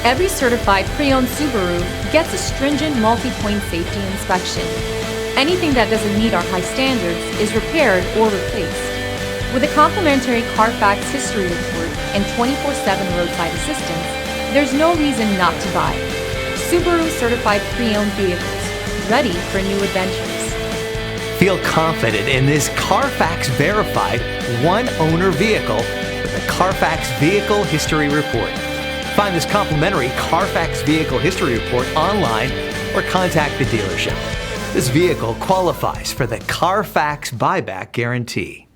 Every certified pre-owned Subaru gets a stringent multi-point safety inspection. Anything that doesn't meet our high standards is repaired or replaced. With a complimentary CarFax history report and 24/7 roadside assistance, there's no reason not to buy. Subaru Certified Pre-Owned Vehicles, ready for new adventures. Feel confident in this CarFax verified one-owner vehicle with a CarFax Vehicle History Report. Find this complimentary CarFax Vehicle History Report online or contact the dealership. This vehicle qualifies for the CarFax buyback guarantee.